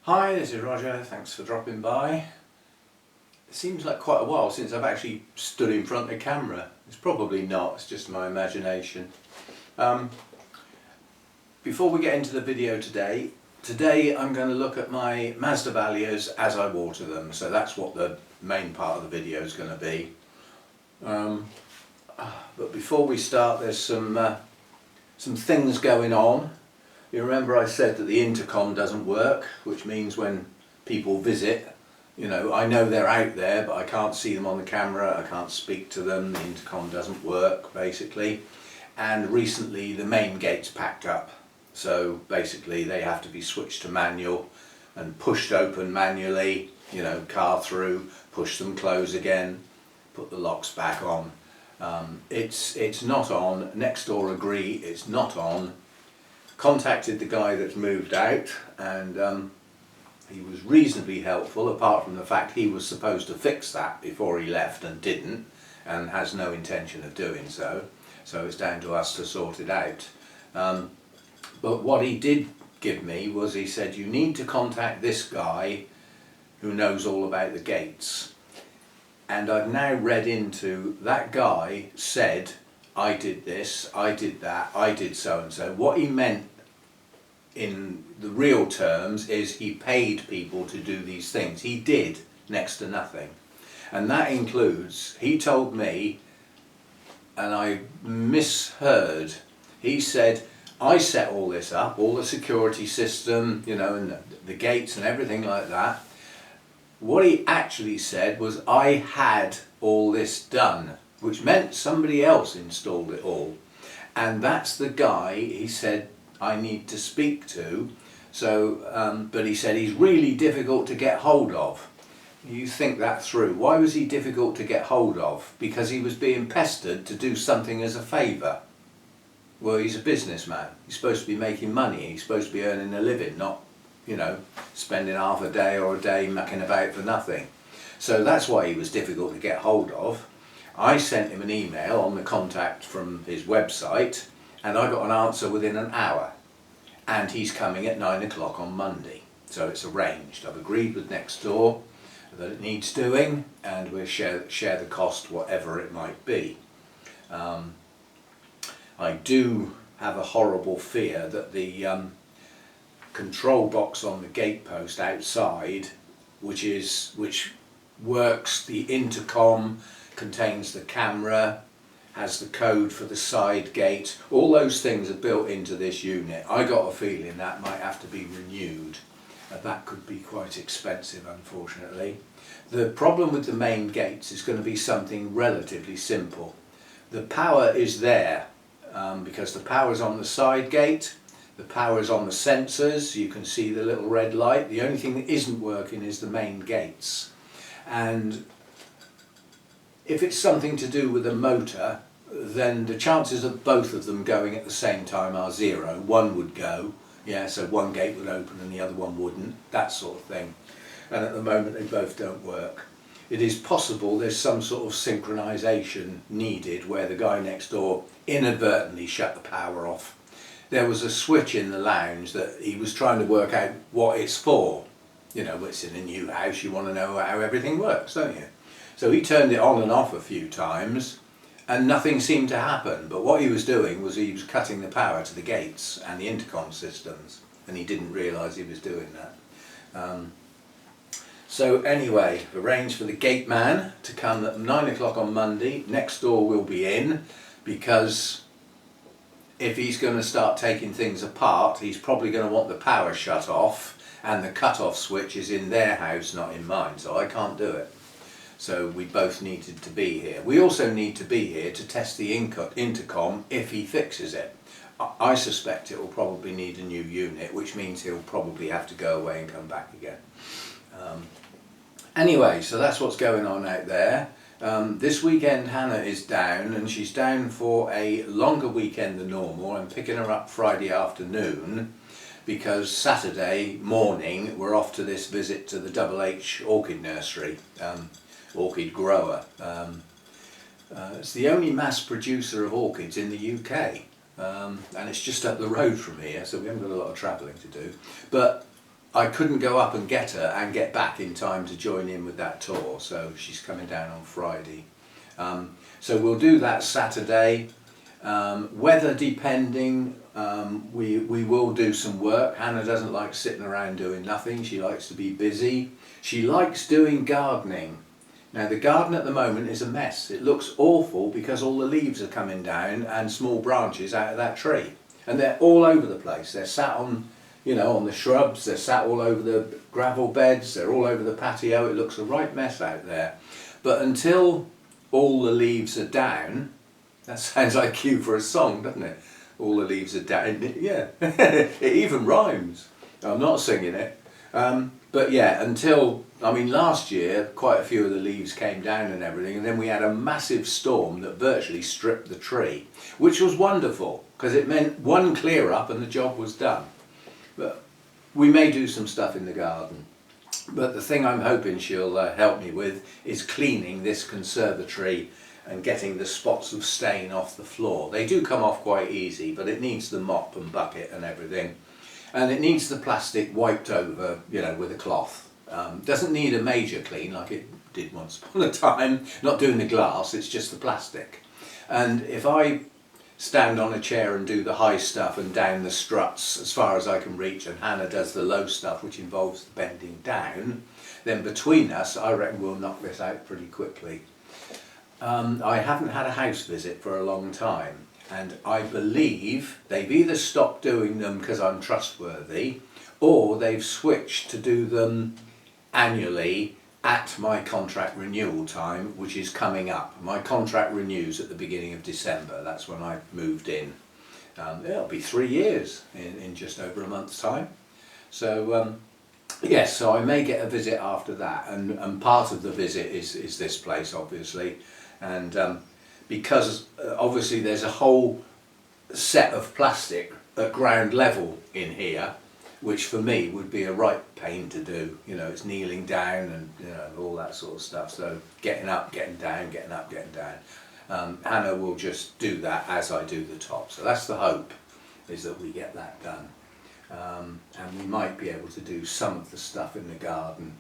Hi, this is Roger, thanks for dropping by. It seems like quite a while since I've actually stood in front of the camera. It's probably not, it's just my imagination. Before we get into the video today I'm going to look at my Masdevallias as I water them, so that's what the main part of the video is going to be. But before we start, there's some things going on. You remember I said that the intercom doesn't work, which means when people visit, you know, I know they're out there but I can't see them on the camera, I can't speak to them, the intercom doesn't work basically. And recently the main gate's packed up, so basically they have to be switched to manual and pushed open manually, you know, car through, push them close again, put the locks back on. It's not on, next door agree it's not on. Contacted the guy that's moved out, and he was reasonably helpful, apart from the fact he was supposed to fix that before he left and didn't, and has no intention of doing so. So it's down to us to sort it out. But what he did give me was, he said, you need to contact this guy who knows all about the gates. And I've now read into that guy said, I did this, I did that, I did so and so. What he meant in the real terms is he paid people to do these things. He did next to nothing. And that includes, he told me, and I misheard, he said, I set all this up, all the security system, you know, and the gates and everything like that. What he actually said was I had all this done, which meant somebody else installed it all. And that's the guy he said I need to speak to. So, but he said he's really difficult to get hold of. You think that through. Why was he difficult to get hold of? Because he was being pestered to do something as a favour. Well, he's a businessman. He's supposed to be making money. He's supposed to be earning a living, not, you know, spending half a day or a day mucking about for nothing. So that's why he was difficult to get hold of. I sent him an email on the contact from his website, and I got an answer within an hour. And he's coming at 9 o'clock on Monday. So it's arranged. I've agreed with next door that it needs doing, and we'll share the cost, whatever it might be. I do have a horrible fear that the control box on the gate post outside, which works the intercom, contains the camera, has the code for the side gate, all those things are built into this unit. I got a feeling that might have to be renewed. That could be quite expensive, unfortunately. The problem with the main gates is going to be something relatively simple. The power is there because the power is on the side gate, the power is on the sensors, you can see the little red light. The only thing that isn't working is the main gates. And if it's something to do with a motor, then the chances of both of them going at the same time are zero. One would go, yeah, so one gate would open and the other one wouldn't, that sort of thing. And at the moment they both don't work. It is possible there's some sort of synchronization needed where the guy next door inadvertently shut the power off. There was a switch in the lounge that he was trying to work out what it's for. You know, it's in a new house, you want to know how everything works, don't you? So he turned it on and off a few times and nothing seemed to happen. But what he was doing was he was cutting the power to the gates and the intercom systems, and he didn't realise he was doing that. So anyway, arranged for the gate man to come at 9 o'clock on Monday. Next door will be in, because if he's going to start taking things apart, he's probably going to want the power shut off, and the cut-off switch is in their house, not in mine, so I can't do it. So we both needed to be here. We also need to be here to test the intercom if he fixes it. I suspect it will probably need a new unit, which means he'll probably have to go away and come back again. Anyway, so that's what's going on out there. This weekend Hannah is down, and she's down for a longer weekend than normal. I'm picking her up Friday afternoon because Saturday morning we're off to this visit to the H Orchid nursery, orchid grower. It's the only mass producer of orchids in the UK, and it's just up the road from here, so we haven't got a lot of travelling to do. But I couldn't go up and get her and get back in time to join in with that tour, so she's coming down on Friday. So we'll do that Saturday. Weather depending, we will do some work. Hannah doesn't like sitting around doing nothing. She likes to be busy. She likes doing gardening. Now the garden at the moment is a mess. It looks awful because all the leaves are coming down and small branches out of that tree. And they're all over the place. They're sat on, you know, on the shrubs, they're sat all over the gravel beds, they're all over the patio. It looks a right mess out there. But until all the leaves are down, that sounds like cue for a song, doesn't it? All the leaves are down, yeah, it even rhymes. I'm not singing it. But yeah, until, I mean, last year quite a few of the leaves came down and everything, and then we had a massive storm that virtually stripped the tree, which was wonderful because it meant one clear up and the job was done. But we may do some stuff in the garden. But the thing I'm hoping she'll help me with is cleaning this conservatory and getting the spots of stain off the floor. They do come off quite easy, but it needs the mop and bucket and everything. And it needs the plastic wiped over, you know, with a cloth. Doesn't need a major clean like it did once upon a time. Not doing the glass, it's just the plastic. And if I stand on a chair and do the high stuff and down the struts as far as I can reach, and Hannah does the low stuff which involves the bending down, then between us I reckon we'll knock this out pretty quickly. I haven't had a house visit for a long time, and I believe they've either stopped doing them because I'm trustworthy, or they've switched to do them annually at my contract renewal time, which is coming up. My contract renews at the beginning of December. That's when I moved in. It'll be 3 years in just over a month's time. So yes, so I may get a visit after that, and part of the visit is this place, obviously, and because obviously there's a whole set of plastic at ground level in here, which for me would be a right pain to do. You know, it's kneeling down and, you know, all that sort of stuff. So getting up, getting down, getting up, getting down. Hannah will just do that as I do the top. So that's the hope, is that we get that done. And we might be able to do some of the stuff in the garden.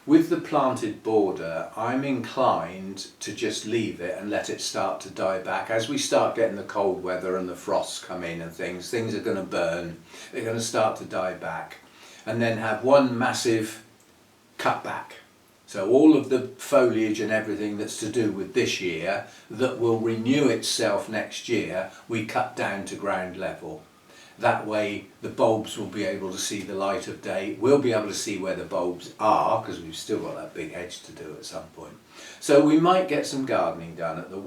With the planted border, I'm inclined to just leave it and let it start to die back. As we start getting the cold weather and the frosts come in and things are going to burn, they're going to start to die back. And then have one massive cutback. So all of the foliage and everything that's to do with this year, that will renew itself next year, we cut down to ground level. That way the bulbs will be able to see the light of day. We'll be able to see where the bulbs are, because we've still got that big hedge to do at some point. So we might get some gardening done. At the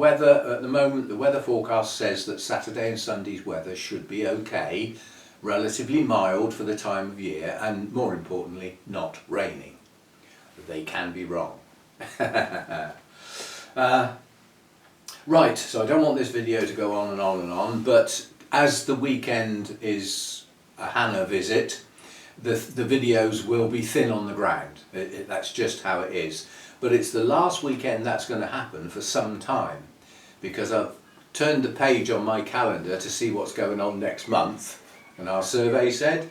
moment, the weather forecast says that Saturday and Sunday's weather should be okay, relatively mild for the time of year, and more importantly, not raining. They can be wrong. Right, so I don't want this video to go on and on and on, but as the weekend is a Hannah visit, the videos will be thin on the ground. That's just how it is. But it's the last weekend that's going to happen for some time, because I've turned the page on my calendar to see what's going on next month, and our survey said,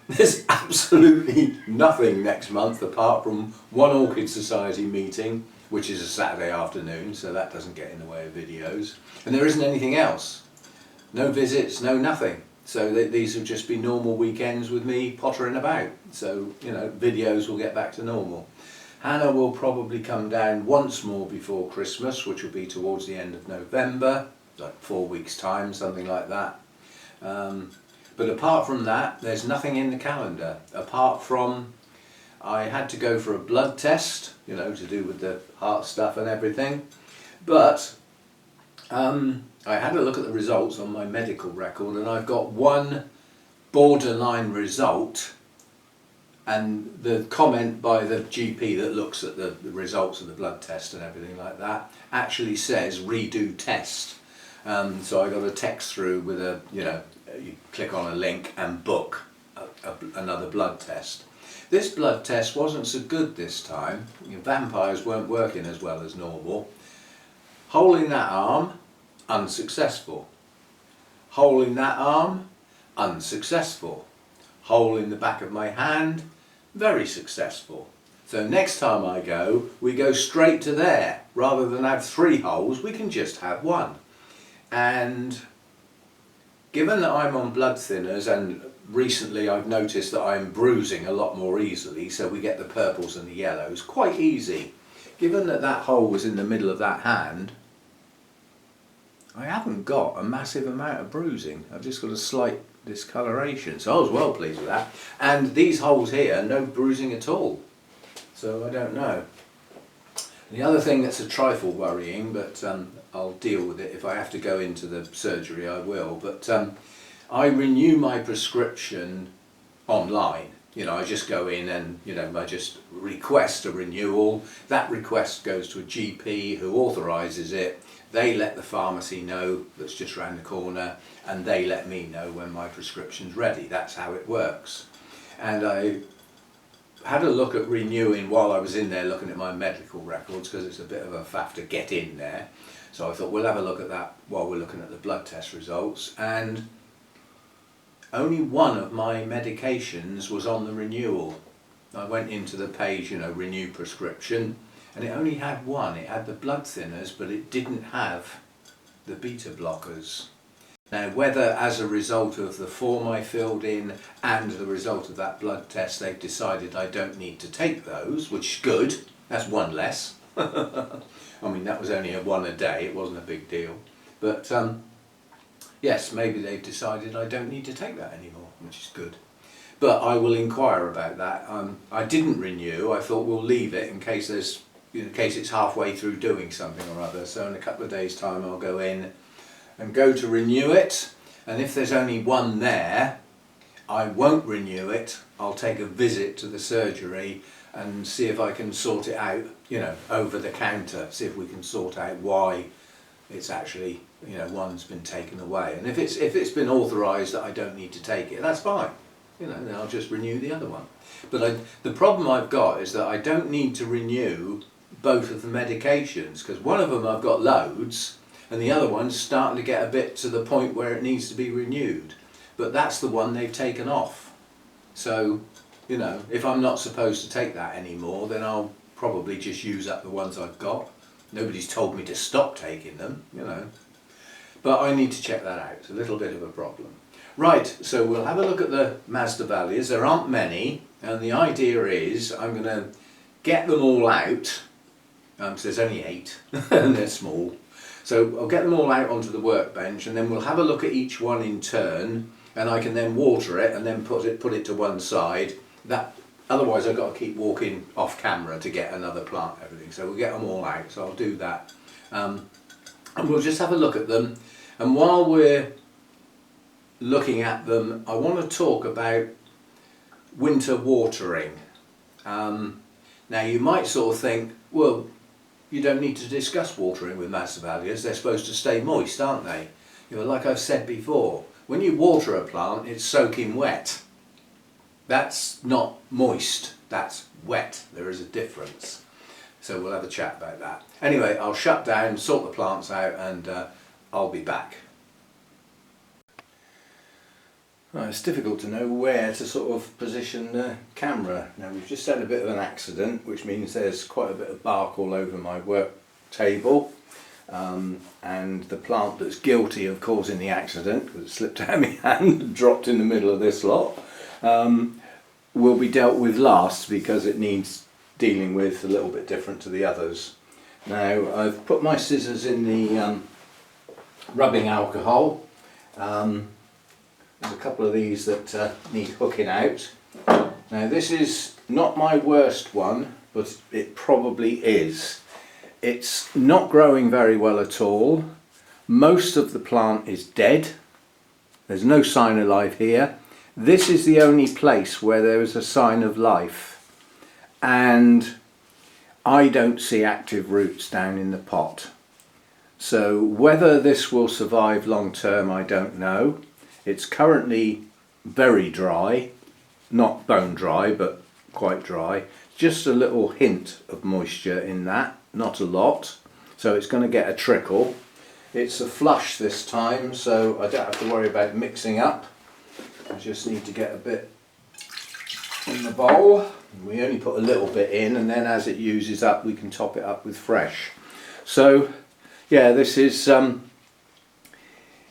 there's absolutely nothing next month apart from one Orchid Society meeting, which is a Saturday afternoon, so that doesn't get in the way of videos. And there isn't anything else. No visits, no nothing. So these will just be normal weekends with me pottering about. So, you know, videos will get back to normal. Hannah will probably come down once more before Christmas, which will be towards the end of November, like 4 weeks' time, something like that. But apart from that, there's nothing in the calendar. Apart from, I had to go for a blood test, you know, to do with the heart stuff and everything. But I had a look at the results on my medical record, and I've got one borderline result, and the comment by the GP that looks at the results of the blood test and everything like that actually says redo test. So I got a text through with a, you know, you click on a link and book another blood test. This blood test wasn't so good this time. Vampires weren't working as well as normal. Hole in that arm, unsuccessful. Hole in that arm, unsuccessful. hole in the back of my hand, very successful. So next time I go, we go straight to there. Rather than have 3 holes, we can just have 1. And given that I'm on blood thinners, and recently I've noticed that I'm bruising a lot more easily, so we get the purples and the yellows quite easy. Given that that hole was in the middle of that hand, I haven't got a massive amount of bruising. I've just got a slight discoloration, so I was well pleased with that. And these holes here, no bruising at all. So I don't know. The other thing that's a trifle worrying, but I'll deal with it. If I have to go into the surgery, I will. But I renew my prescription online. You know, I just go in and, you know, I just request a renewal. That request goes to a GP who authorises it. They let the pharmacy know that's just round the corner, and they let me know when my prescription's ready. That's how it works. And I had a look at renewing while I was in there looking at my medical records, because it's a bit of a faff to get in there. So I thought we'll have a look at that while we're looking at the blood test results. And only one of my medications was on the renewal. I went into the page, you know, renew prescription, and it only had one. It had the blood thinners, but it didn't have the beta blockers. Now, whether as a result of the form I filled in and the result of that blood test they've decided I don't need to take those, which is good, that's one less. I mean, that was only one a day, it wasn't a big deal. But yes, maybe they've decided I don't need to take that anymore, which is good. But I will inquire about that. I didn't renew. I thought we'll leave it in case there's, in case it's halfway through doing something or other. So in a couple of days' time I'll go in and go to renew it, and if there's only one there, I won't renew it. I'll take a visit to the surgery and see if I can sort it out, you know, over the counter, see if we can sort out why it's actually, you know, one's been taken away. And if it's been authorised that I don't need to take it, that's fine. You know, then I'll just renew the other one. But the problem I've got is that I don't need to renew both of the medications, because one of them I've got loads, and the other one's starting to get a bit to the point where it needs to be renewed. But that's the one they've taken off. So, you know, if I'm not supposed to take that anymore, then I'll probably just use up the ones I've got. Nobody's told me to stop taking them, you know. But I need to check that out. It's a little bit of a problem. Right, so we'll have a look at the Masdevallias. There aren't many, and the idea is I'm going to get them all out. So there's only 8, and they're small. So I'll get them all out onto the workbench, and then we'll have a look at each one in turn, and I can then water it and then put it to one side. Otherwise I've got to keep walking off camera to get another plant and everything. So we'll get them all out, so I'll do that. And we'll just have a look at them. And while we're looking at them, I want to talk about winter watering. Now you might sort of think, well, you don't need to discuss watering with Masdevallias, they're supposed to stay moist, aren't they? You know, like I've said before, when you water a plant, it's soaking wet. That's not moist, that's wet. There is a difference. So we'll have a chat about that. Anyway, I'll shut down, sort the plants out, and I'll be back. Well, it's difficult to know where to sort of position the camera. Now we've just had a bit of an accident, which means there's quite a bit of bark all over my work table, and the plant that's guilty of causing the accident, because it slipped out of my hand and dropped in the middle of this lot, will be dealt with last because it needs dealing with a little bit different to the others. Now I've put my scissors in the rubbing alcohol. There's a couple of these that need hooking out. Now this is not my worst one, but it probably is. It's not growing very well at all. Most of the plant is dead. There's no sign of life here. This is the only place where there is a sign of life. And I don't see active roots down in the pot. So whether this will survive long term, I don't know. It's currently very dry, not bone dry, but quite dry. Just a little hint of moisture in that, not a lot. So it's going to get a trickle. It's a flush this time, so I don't have to worry about mixing up. I just need to get a bit in the bowl. We only put a little bit in, and then as it uses up we can top it up with fresh. So yeah, this is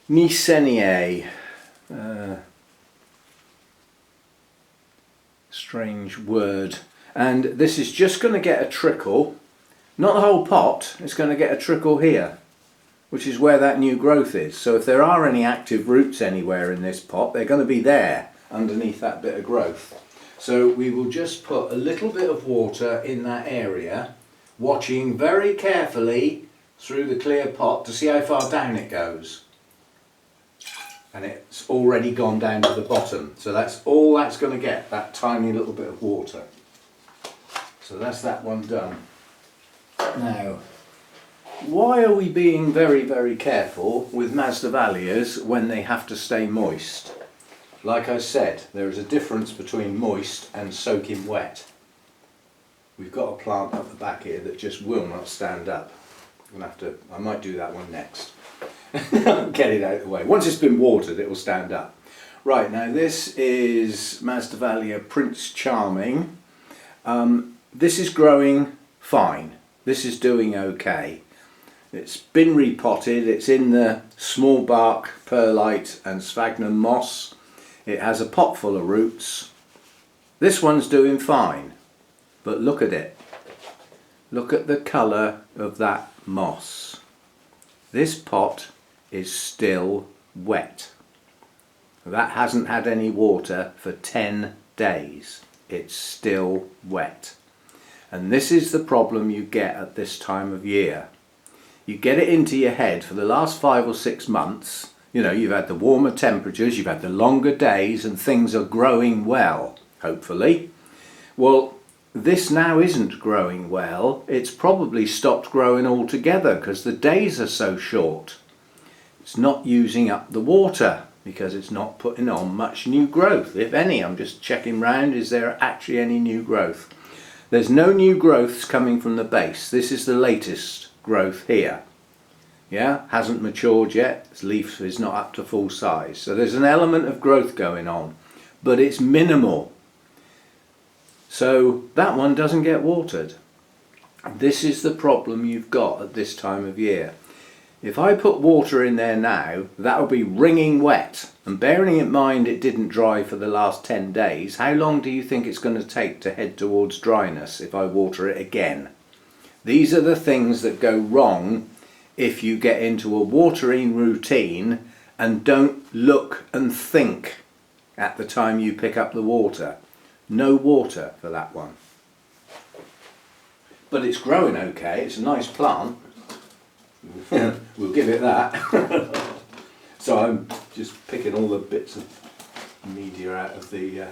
Mycenae. Strange word. And this is just going to get a trickle, not the whole pot, it's going to get a trickle here, which is where that new growth is. So if there are any active roots anywhere in this pot, they're going to be there underneath that bit of growth. So we will just put a little bit of water in that area, watching very carefully through the clear pot to see how far down it goes. And it's already gone down to the bottom, so that's all that's going to get, that tiny little bit of water. So that's that one done. Now, why are we being very, very careful with Masdevallias when they have to stay moist? Like I said, there is a difference between moist and soaking wet. We've got a plant up the back here that just will not stand up. I'm gonna have to, I might do that one next. Get it out of the way. Once it's been watered, it will stand up. Right, now this is Masdevallia Prince Charming. This is growing fine. This is doing okay. It's been repotted. It's in the small bark perlite and sphagnum moss. It has a pot full of roots. This one's doing fine, but look at it. Look at the colour of that moss. This pot is still wet. That hasn't had any water for 10 days. It's still wet. And this is the problem you get at this time of year. You get it into your head for the last 5 or 6 months, you know, you've had the warmer temperatures, you've had the longer days, and things are growing well, hopefully. Well, this now isn't growing well. It's probably stopped growing altogether because the days are so short. It's not using up the water because it's not putting on much new growth, if any. I'm just checking round, is there actually any new growth? There's no new growths coming from the base. This is the latest growth here. Yeah, hasn't matured yet. Its leaf is not up to full size. So there's an element of growth going on, but it's minimal. So that one doesn't get watered. This is the problem you've got at this time of year. If I put water in there now, that'll be wringing wet. And bearing in mind it didn't dry for the last 10 days, how long do you think it's going to take to head towards dryness if I water it again? These are the things that go wrong if you get into a watering routine and don't look and think at the time you pick up the water. No water for that one. But it's growing okay, it's a nice plant. We'll give it that. So I'm just picking all the bits of media out of the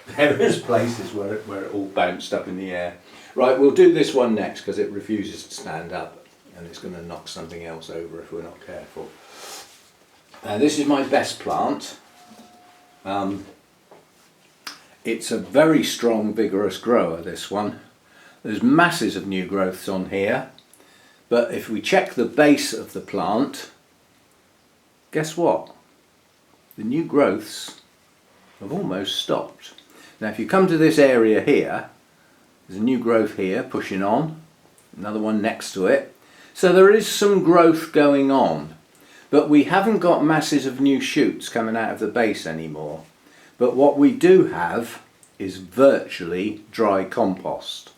various places where it all bounced up in the air. Right, we'll do this one next because it refuses to stand up and it's going to knock something else over if we're not careful. This is my best plant. It's a very strong, vigorous grower, this one. There's masses of new growths on here, but if we check the base of the plant, guess what? The new growths have almost stopped. Now if you come to this area here, there's a new growth here pushing on, another one next to it. So there is some growth going on, but we haven't got masses of new shoots coming out of the base anymore. But what we do have is virtually dry compost.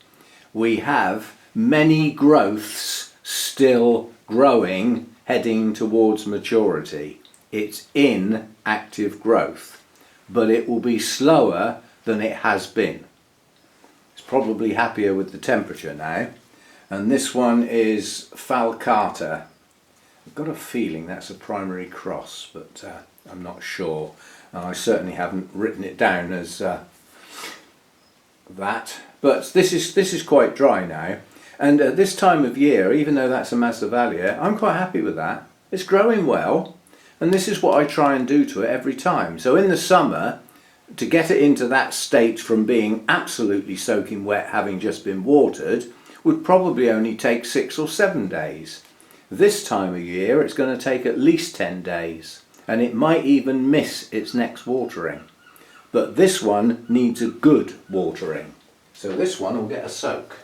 We have many growths still growing, heading towards maturity. It's in active growth, but it will be slower than it has been. It's probably happier with the temperature now. And this one is falcata. I've got a feeling that's a primary cross, but I'm not sure. And I certainly haven't written it down as that. But this is quite dry now. And at this time of year, even though that's a Masdevallia, I'm quite happy with that. It's growing well. And this is what I try and do to it every time. So in the summer, to get it into that state from being absolutely soaking wet, having just been watered, would probably only take 6 or 7 days. This time of year it's going to take at least 10 days, and it might even miss its next watering. but this one needs a good watering. So this one will get a soak.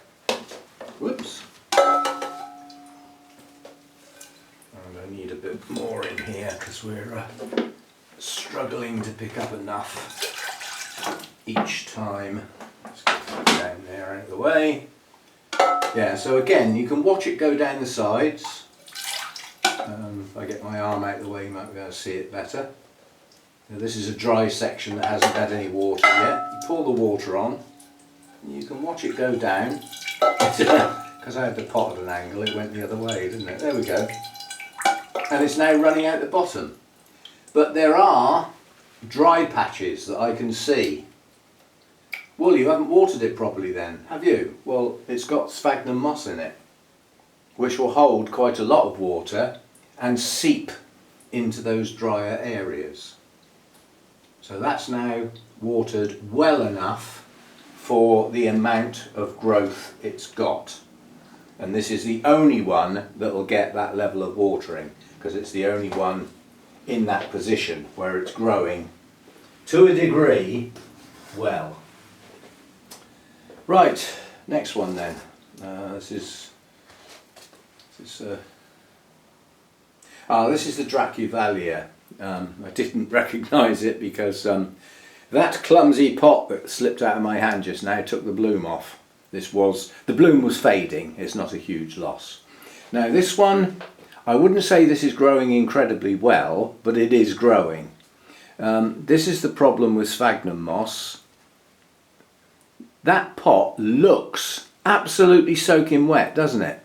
Whoops. And I need a bit more in here because we're struggling to pick up enough each time. Let's get that down there out of the way. Yeah, so again, you can watch it go down the sides. If I get my arm out of the way, you might be able to see it better. Now, this is a dry section that hasn't had any water yet. You pour the water on, and you can watch it go down. Because I had the pot at an angle, it went the other way, didn't it? There we go. And it's now running out the bottom. But there are dry patches that I can see. Well, you haven't watered it properly then, have you? Well, it's got sphagnum moss in it, which will hold quite a lot of water and seep into those drier areas. So that's now watered well enough for the amount of growth it's got. And this is the only one that will get that level of watering, because it's the only one in that position where it's growing to a degree well. Right, next one then. This is the Masdevallia. I didn't recognise it because that clumsy pot that slipped out of my hand just now took the bloom off. The bloom was fading, it's not a huge loss. Now this one, I wouldn't say this is growing incredibly well, but it is growing. This is the problem with sphagnum moss. That pot looks absolutely soaking wet, doesn't it?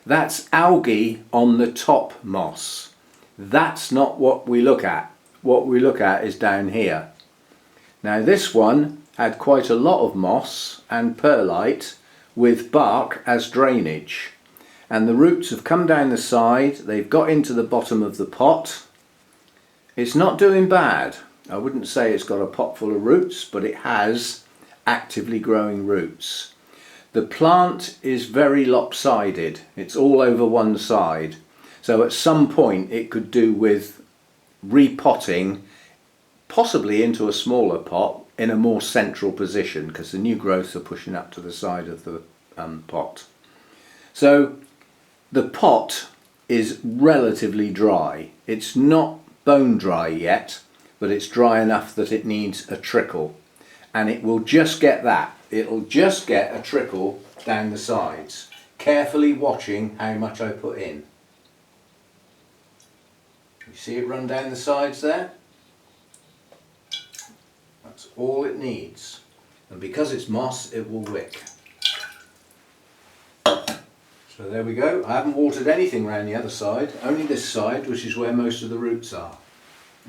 That's algae on the top moss. That's not what we look at. What we look at is down here. Now this one had quite a lot of moss and perlite with bark as drainage. And the roots have come down the side, they've got into the bottom of the pot. It's not doing bad. I wouldn't say it's got a pot full of roots, but it has actively growing roots. The plant is very lopsided. It's all over one side. So at some point it could do with repotting, possibly into a smaller pot in a more central position, because the new growths are pushing up to the side of the pot. So the pot is relatively dry. It's not bone dry yet, but it's dry enough that it needs a trickle. And it will just get that. It'll just get a trickle down the sides. Carefully watching how much I put in. You see it run down the sides there? That's all it needs. And because it's moss, it will wick. So there we go. I haven't watered anything around the other side, only this side, which is where most of the roots are.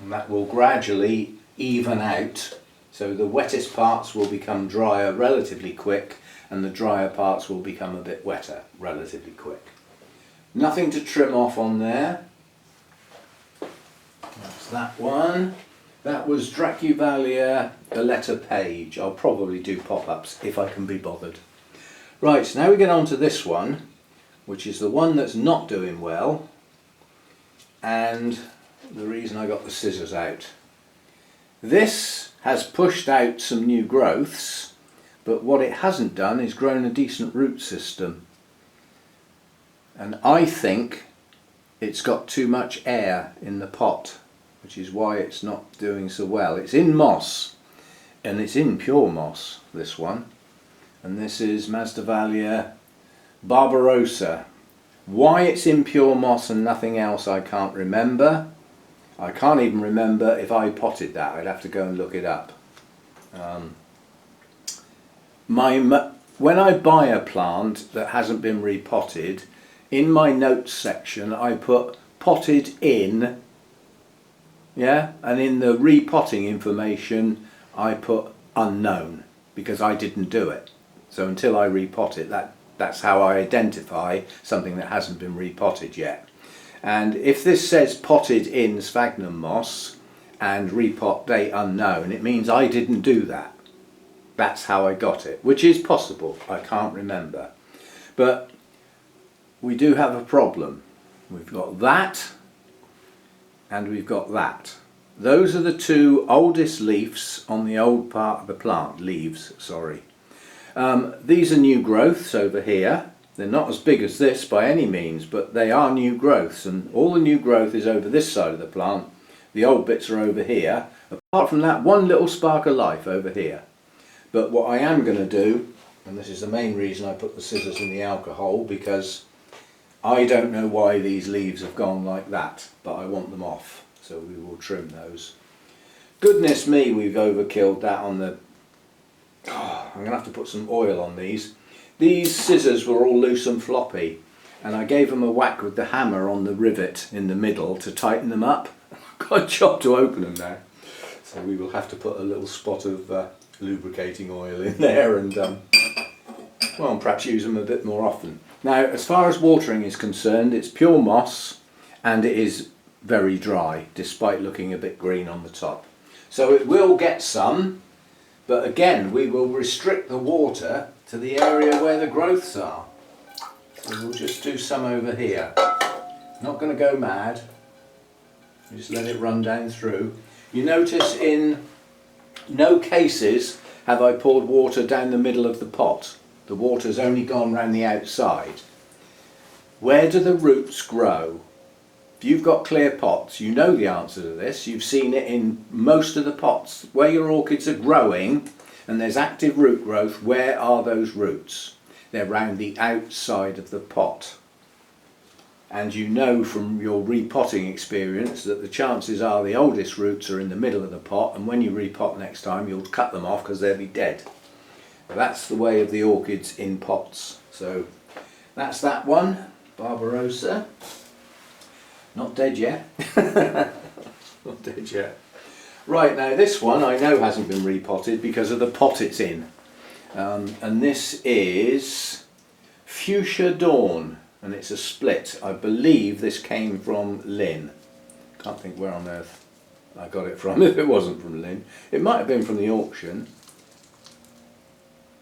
And that will gradually even out. So the wettest parts will become drier relatively quick, and the drier parts will become a bit wetter relatively quick. Nothing to trim off on there. That's that one. That was Masdevallia, the letter page. I'll probably do pop-ups if I can be bothered. Right, now we get on to this one, which is the one that's not doing well, and the reason I got the scissors out. This has pushed out some new growths, but what it hasn't done is grown a decent root system. And I think it's got too much air in the pot, which is why it's not doing so well. It's in moss, and it's in pure moss, this one. And this is Masdevallia barbarosa. Why it's in pure moss and nothing else I can't remember. I can't even remember if I potted that. I'd have to go and look it up. When I buy a plant that hasn't been repotted, in my notes section I put potted in, yeah, and in the repotting information I put unknown, because I didn't do it. So until I repot it, that's how I identify something that hasn't been repotted yet. And if this says potted in sphagnum moss and repot date unknown, it means I didn't do that. That's how I got it, which is possible. I can't remember. But we do have a problem. We've got that and we've got that. those are the two oldest leaves on the old part of the plant. Leaves, sorry. These are new growths over here. They're not as big as this by any means, but they are new growths, and all the new growth is over this side of the plant. The old bits are over here, apart from that one little spark of life over here. But what I am going to do, and this is the main reason I put the scissors in the alcohol, because I don't know why these leaves have gone like that, but I want them off, so we will trim those. Goodness me, we've overkilled that on the... Oh, I'm going to have to put some oil on these. These scissors were all loose and floppy, and I gave them a whack with the hammer on the rivet in the middle to tighten them up. I've got a job to open them now, so we will have to put a little spot of lubricating oil in there and well, perhaps use them a bit more often. Now, as far as watering is concerned, it's pure moss and it is very dry, despite looking a bit green on the top. So it will get some, but again, we will restrict the water to the area where the growths are. So we'll just do some over here. Not going to go mad, just let it run down through. You notice in no cases have I poured water down the middle of the pot. The water's only gone round the outside. Where do the roots grow? If you've got clear pots, you know the answer to this. You've seen it in most of the pots. Where your orchids are growing and there's active root growth, where are those roots? They're round the outside of the pot. And you know from your repotting experience that the chances are the oldest roots are in the middle of the pot, and when you repot next time you'll cut them off because they'll be dead. That's the way of the orchids in pots. So that's that one, Barbarossa. Not dead yet. Not dead yet. Right, now this one I know hasn't been repotted because of the pot it's in. And this is Fuchsia Dawn, and it's a split. I believe this came from Lynn. Can't think where on earth I got it from if it wasn't from Lynn. It might have been from the auction.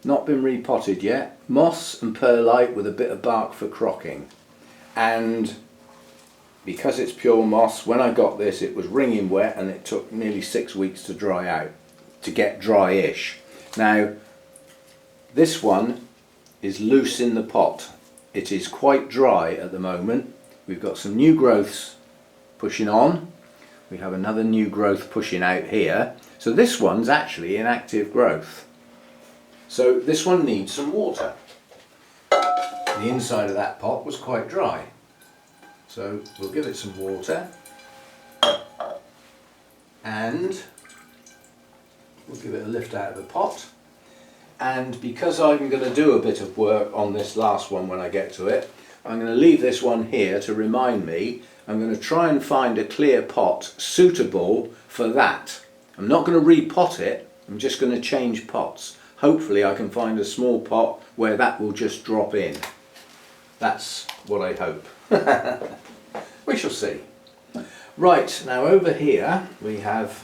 Not been repotted yet. Moss and perlite with a bit of bark for crocking. And because it's pure moss, when I got this it was wringing wet and it took nearly 6 weeks to dry out, to get dry-ish. Now this one is loose in the pot. It is quite dry at the moment. We've got some new growths pushing on. We have another new growth pushing out here. So this one's actually in active growth. So this one needs some water. The inside of that pot was quite dry. So we'll give it some water and we'll give it a lift out of the pot. And because I'm going to do a bit of work on this last one when I get to it, I'm going to leave this one here to remind me. I'm going to try and find a clear pot suitable for that. I'm not going to repot it, I'm just going to change pots. Hopefully I can find a small pot where that will just drop in. That's what I hope. We shall see. Right, now over here we have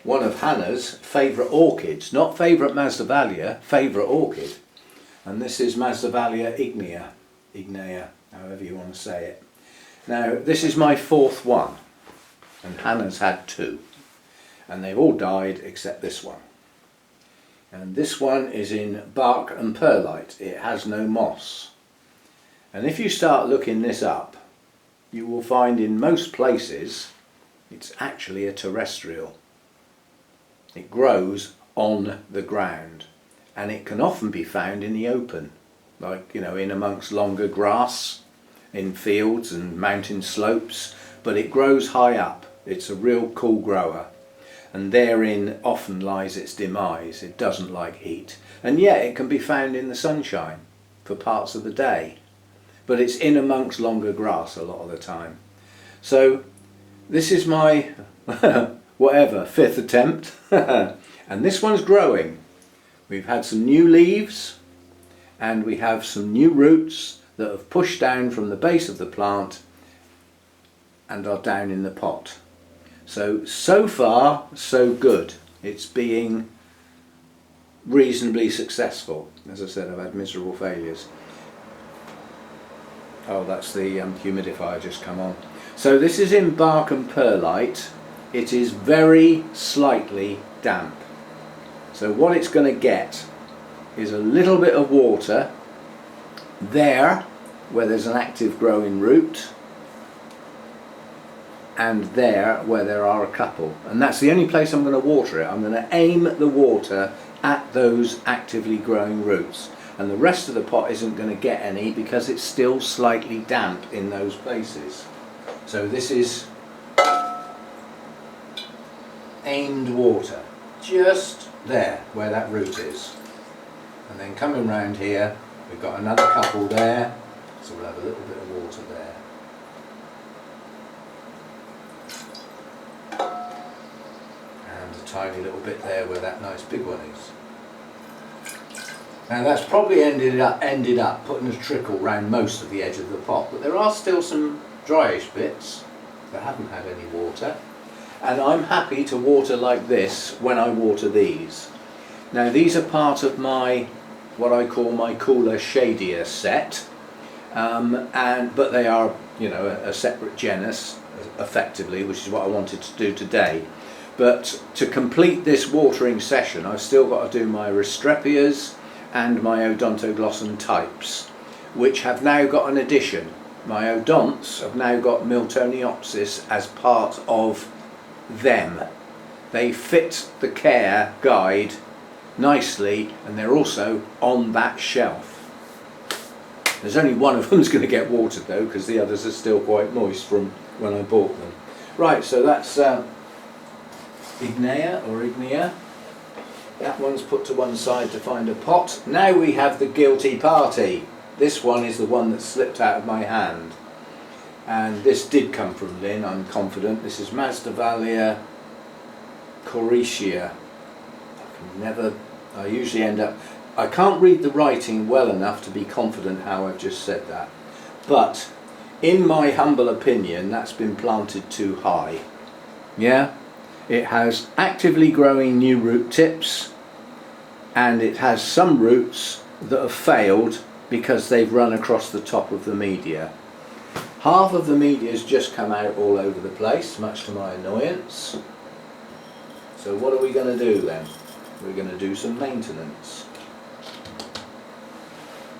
one of Hannah's favourite orchids, not favourite Masdevallia, favourite orchid. And this is Masdevallia ignea, however you want to say it. Now this is my fourth one, and Hannah's had two. And they've all died except this one. And this one is in bark and perlite. It has no moss. And if you start looking this up, you will find in most places it's actually a terrestrial. It grows on the ground, and it can often be found in the open, like, you know, in amongst longer grass, in fields and mountain slopes, but it grows high up. It's a real cool grower, and therein often lies its demise. It doesn't like heat, and yet it can be found in the sunshine for parts of the day, but it's in amongst longer grass a lot of the time. So this is my whatever, fifth attempt, and this one's growing. We've had some new leaves and we have some new roots that have pushed down from the base of the plant and are down in the pot. So far so good. It's being reasonably successful. As I said, I've had miserable failures. Oh, that's the humidifier just come on. So this is in bark and perlite. it is very slightly damp. So what it's going to get is a little bit of water there where there's an active growing root, and there where there are a couple, and that's the only place I'm going to water it. I'm going to aim the water at those actively growing roots, and the rest of the pot isn't going to get any because it's still slightly damp in those places. So this is aimed water just there where that root is, and then coming round here we've got another couple there, so we'll have a little bit of water there. And a tiny little bit there where that nice big one is. Now that's probably ended up putting a trickle round most of the edge of the pot, but there are still some dryish bits that haven't had any water, and I'm happy to water like this when I water these. Now these are part of my, what I call my cooler shadier set, but they are, you know, a separate genus effectively, which is what I wanted to do today. But to complete this watering session I've still got to do my Restrepias and my Odontoglossum types, which have now got an addition. My Odonts have now got Miltoniopsis as part of them. They fit the care guide nicely, and they're also on that shelf. There's only one of them's going to get watered though, because the others are still quite moist from when I bought them. Right, so that's Ignea. That one's put to one side to find a pot. Now we have the guilty party. This one is the one that slipped out of my hand, and this did come from Lynn, I'm confident. This is Masdevallia Orchids. I usually end up, I can't read the writing well enough to be confident how I've just said that, but in my humble opinion that's been planted too high. Yeah, it has actively growing new root tips, and it has some roots that have failed because they've run across the top of the media. Half of the media has just come out all over the place, much to my annoyance. So what are we going to do then? We're going to do some maintenance.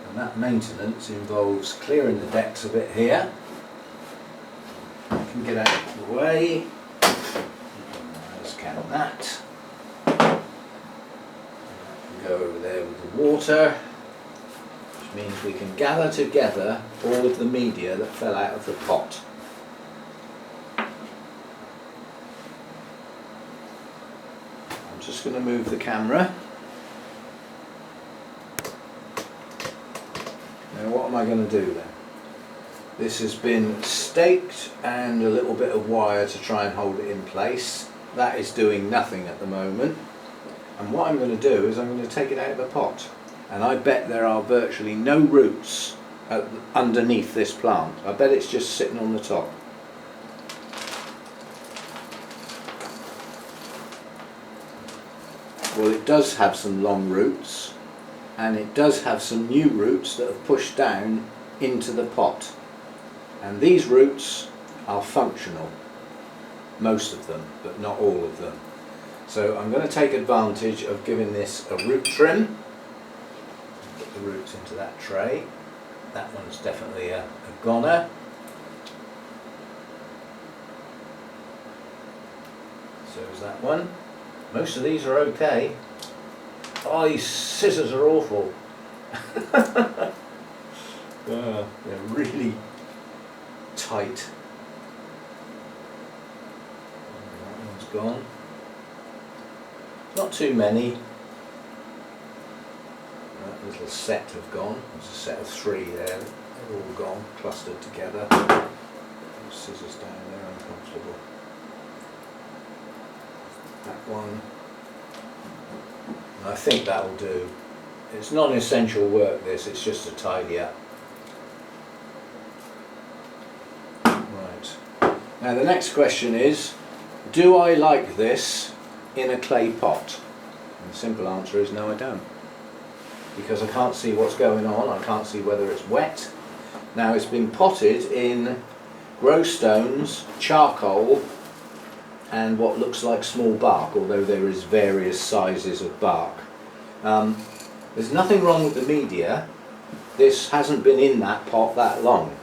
And that maintenance involves clearing the decks a bit here. I can get out of the way. Let's count that. Go over there with the water, which means we can gather together all of the media that fell out of the pot. I'm just going to move the camera. Now what am I going to do then? This has been staked and a little bit of wire to try and hold it in place. That is doing nothing at the moment. And what I'm going to do is I'm going to take it out of the pot, and I bet there are virtually no roots underneath this plant. I bet it's just sitting on the top. Well, it does have some long roots, and it does have some new roots that have pushed down into the pot, and these roots are functional, most of them, but not all of them. So I'm going to take advantage of giving this a root trim. Put the roots into that tray. That one's definitely a goner. So is that one. Most of these are okay. Oh, these scissors are awful. They're really tight. That one's gone. Not too many. That little set have gone. There's a set of 3 there. They're all gone, clustered together. Those scissors down there, uncomfortable. That one. I think that'll do. It's non-essential work this, it's just to tidy up. Right. Now the next question is, do I like this in a clay pot? And the simple answer is no, I don't. Because I can't see what's going on, I can't see whether it's wet. Now it's been potted in grow stones, charcoal and what looks like small bark, although there is various sizes of bark. There's nothing wrong with the media. This hasn't been in that pot that long.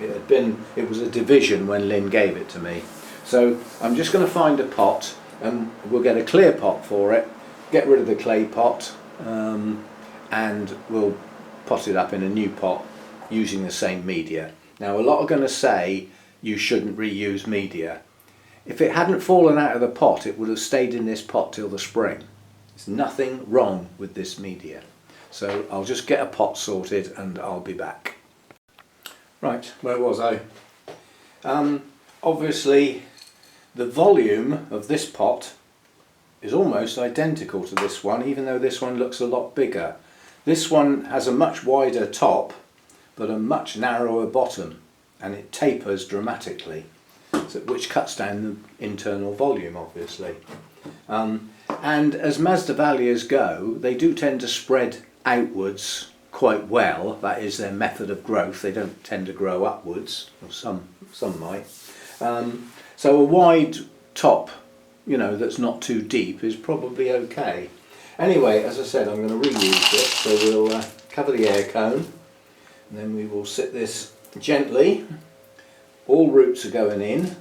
It was a division when Lynn gave it to me. So I'm just going to find a pot, and we'll get a clear pot for it, get rid of the clay pot, and we'll pot it up in a new pot using the same media. Now, a lot are going to say you shouldn't reuse media. If it hadn't fallen out of the pot, it would have stayed in this pot till the spring. There's nothing wrong with this media. So I'll just get a pot sorted and I'll be back. Right, where was I? Obviously the volume of this pot is almost identical to this one, even though this one looks a lot bigger. This one has a much wider top but a much narrower bottom, and it tapers dramatically, which cuts down the internal volume obviously. And as Masdevallias go, they do tend to spread outwards quite well. That is their method of growth. They don't tend to grow upwards, or some might. So a wide top, that's not too deep is probably okay. Anyway, as I said, I'm going to reuse it, so we'll cover the air cone, and then we will sit this gently. All roots are going in.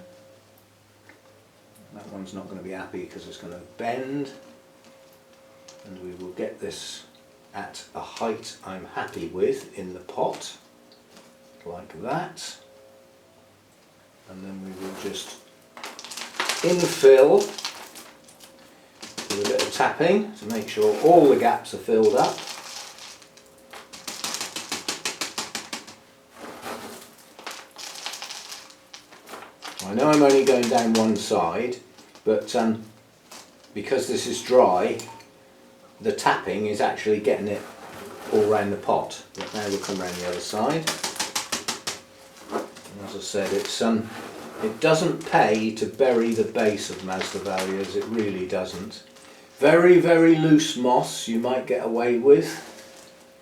That one's not going to be happy because it's going to bend, and we will get this at a height I'm happy with in the pot, like that, and then we will just infill with a bit of tapping to make sure all the gaps are filled up. I know I'm only going down one side, but because this is dry, the tapping is actually getting it all around the pot. But now we'll come around the other side. And as I said, it doesn't pay to bury the base of Masdevallias, it really doesn't. Very, very loose moss you might get away with.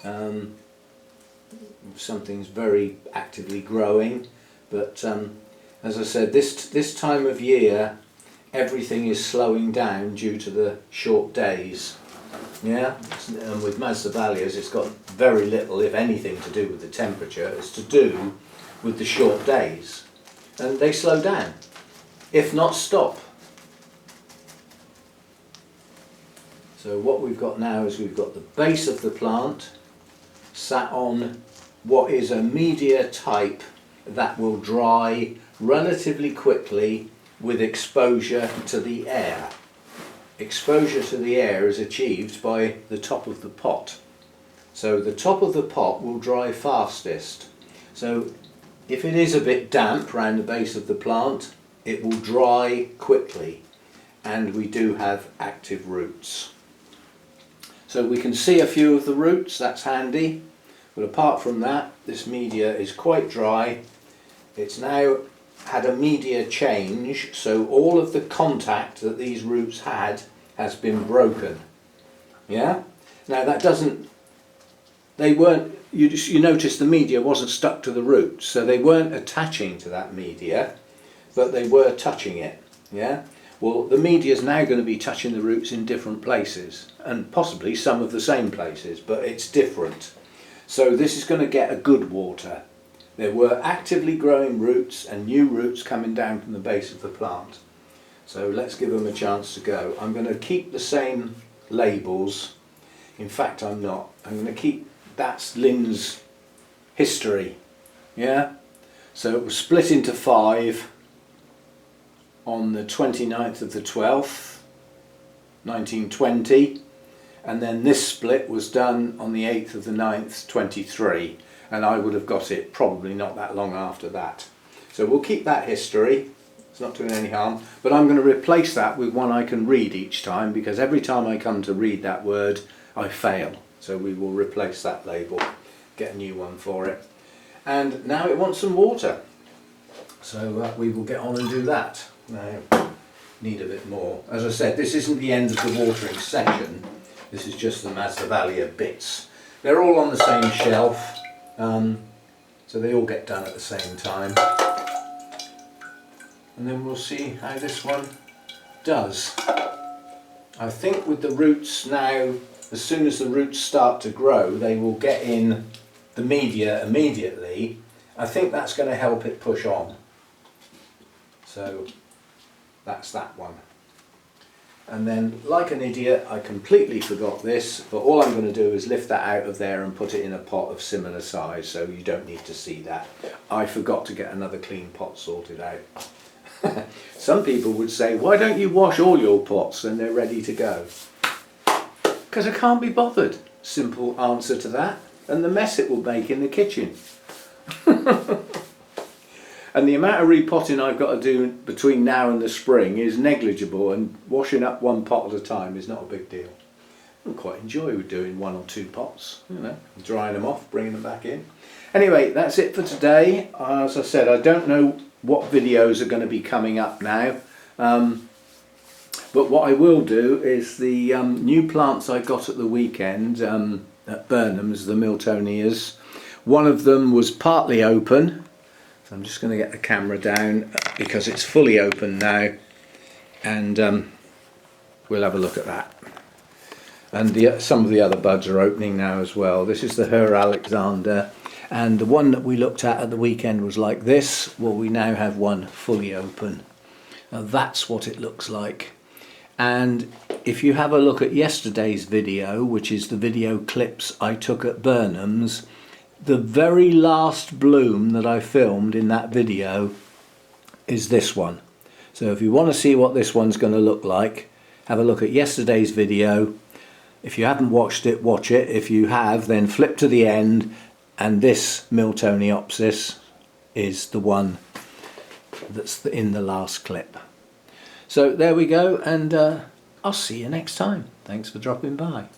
If something's very actively growing, but as I said, this time of year everything is slowing down due to the short days. Yeah, and with Masdevallias it's got very little, if anything, to do with the temperature. It's to do with the short days, and they slow down, if not stop. So what we've got now is we've got the base of the plant sat on what is a media type that will dry relatively quickly with exposure to the air. Exposure to the air is achieved by the top of the pot. So the top of the pot will dry fastest. So if it is a bit damp around the base of the plant, it will dry quickly, and we do have active roots. So we can see a few of the roots, that's handy, but apart from that, this media is quite dry. It's now had a media change, so all of the contact that these roots had has been broken. Yeah? Now that doesn't, you notice the media wasn't stuck to the roots, so they weren't attaching to that media, but they were touching it. Yeah? Well, the media is now going to be touching the roots in different places, and possibly some of the same places, but it's different. So this is going to get a good water. There were actively growing roots and new roots coming down from the base of the plant. So let's give them a chance to go. I'm going to keep the same labels. In fact, I'm not. I'm going to keep, that's Lynn's history. Yeah? So it was split into 5 on the 29th of the 12th, 1920. And then this split was done on the 8th of the 9th, 23. And I would have got it probably not that long after that. So we'll keep that history, it's not doing any harm, but I'm going to replace that with one I can read each time, because every time I come to read that word I fail. So we will replace that label, get a new one for it. And now it wants some water, so we will get on and do that. Now, need a bit more. As I said, this isn't the end of the watering section, this is just the Masdevallia bits. They're all on the same shelf. So they all get done at the same time. and then we'll see how this one does. I think with the roots now, as soon as the roots start to grow, they will get in the media immediately. I think that's going to help it push on. So that's that one. And then, like an idiot, I completely forgot this, but all I'm going to do is lift that out of there and put it in a pot of similar size, so you don't need to see that. I forgot to get another clean pot sorted out. Some people would say, why don't you wash all your pots when they're ready to go? Because I can't be bothered. Simple answer to that. And the mess it will make in the kitchen. And the amount of repotting I've got to do between now and the spring is negligible, and washing up one pot at a time is not a big deal. I quite enjoy doing 1 or 2 pots, you know, drying them off, bringing them back in. Anyway, that's it for today. As I said, I don't know what videos are going to be coming up now, but what I will do is the new plants I got at the weekend at Burnham's, the Miltonias. One of them was partly open. So I'm just going to get the camera down because it's fully open now, and we'll have a look at that. And some of the other buds are opening now as well. This is the Her Alexander, and the one that we looked at the weekend was like this. Well, we now have one fully open. Now that's what it looks like. And if you have a look at yesterday's video, which is the video clips I took at Burnham's, the very last bloom that I filmed in that video is this one. So if you want to see what this one's going to look like, have a look at yesterday's video. If you haven't watched it, watch it. If you have, then flip to the end, and this Miltoniopsis is the one that's in the last clip. So there we go, and I'll see you next time. Thanks for dropping by.